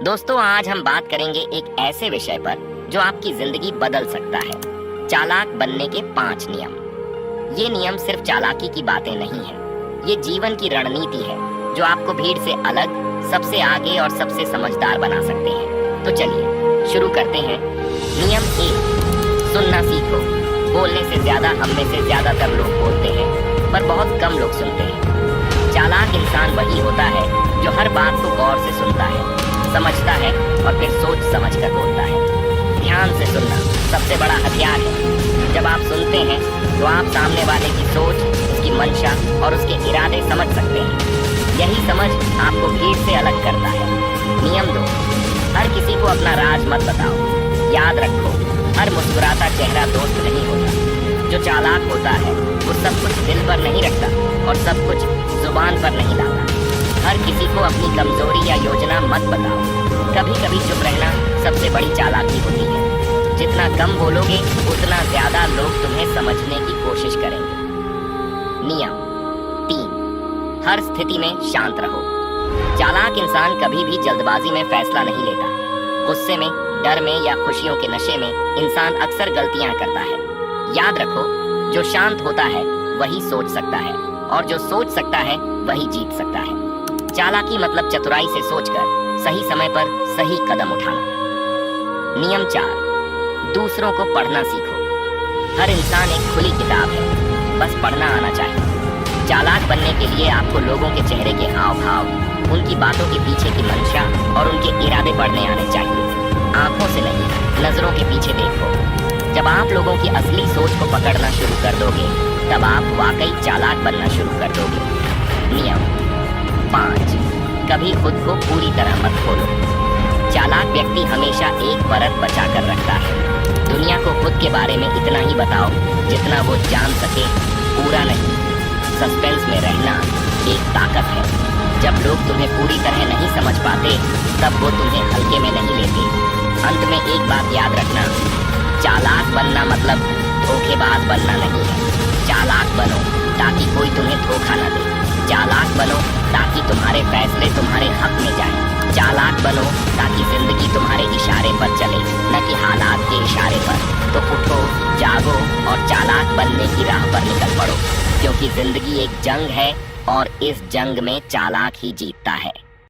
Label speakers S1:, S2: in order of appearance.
S1: दोस्तों, आज हम बात करेंगे एक ऐसे विषय पर जो आपकी जिंदगी बदल सकता है। चालाक बनने के 5 नियम। ये नियम सिर्फ चालाकी की बातें नहीं है, ये जीवन की रणनीति है जो आपको भीड़ से अलग, सबसे आगे और सबसे समझदार बना सकते हैं। तो चलिए शुरू करते हैं। नियम 1, सुनना सीखो। बोलने से ज्यादा हम में से ज्यादातर लोग बोलते हैं, पर बहुत कम लोग सुनते हैं। चालाक इंसान वही होता है जो हर बात को गौर से सुनता है, समझता है और फिर सोच समझ कर बोलता है। ध्यान से सुनना सबसे बड़ा हथियार है। जब आप सुनते हैं तो आप सामने वाले की सोच, उसकी मंशा और उसके इरादे समझ सकते हैं। यही समझ आपको भीड़ से अलग करता है। नियम 2, हर किसी को अपना राज मत बताओ। याद रखो, हर मुस्कुराता चेहरा दोस्त नहीं होता। जो चालाक होता है वो सब कुछ दिल पर नहीं रखता और सब कुछ जुबान पर नहीं लाता। हर किसी को अपनी कमजोरी या योजना मत बताओ। कभी कभी चुप रहना सबसे बड़ी चालाकी होती है। जितना कम बोलोगे उतना ज्यादा लोग तुम्हें समझने की कोशिश करेंगे। नियम 3, हर स्थिति में शांत रहो। चालाक इंसान कभी भी जल्दबाजी में फैसला नहीं लेता। गुस्से में, डर में या खुशियों के नशे में इंसान अक्सर गलतियां करता है। याद रखो, जो शांत होता है वही सोच सकता है और जो सोच सकता है वही जीत सकता है। चालाकी मतलब चतुराई से सोचकर सही समय पर सही कदम उठाना। नियम 4, दूसरों को पढ़ना सीखो। हर इंसान एक खुली किताब है, बस पढ़ना आना चाहिए। चालाक बनने के लिए आपको लोगों के चेहरे के हाव भाव, उनकी बातों के पीछे की मंशा और उनके इरादे पढ़ने आने चाहिए। आंखों से नहीं, नजरों के पीछे देखो। जब आप लोगों की असली सोच को पकड़ना शुरू कर दोगे, तब आप वाकई चालाक बनना शुरू कर दोगे। नियम 5, कभी खुद को पूरी तरह मत खोलो। चालाक व्यक्ति हमेशा एक परत बचा कर रखता है। दुनिया को खुद के बारे में इतना ही बताओ जितना वो जान सके, पूरा नहीं। सस्पेंस में रहना एक ताकत है। जब लोग तुम्हें पूरी तरह नहीं समझ पाते, तब वो तुम्हें हल्के में नहीं लेते। अंत में एक बात याद रखना, चालाक बनना मतलब धोखेबाज बनना नहीं है। चालाक बनो ताकि कोई तुम्हें धोखा न दे। चालाक बनो ताकि तुम्हारे फैसले तुम्हारे हक में जाएं। चालाक बनो ताकि जिंदगी तुम्हारे इशारे पर चले, न कि हालात के इशारे पर। तो उठो, जागो और चालाक बनने की राह पर निकल पड़ो, क्योंकि जिंदगी एक जंग है और इस जंग में चालाक ही जीतता है।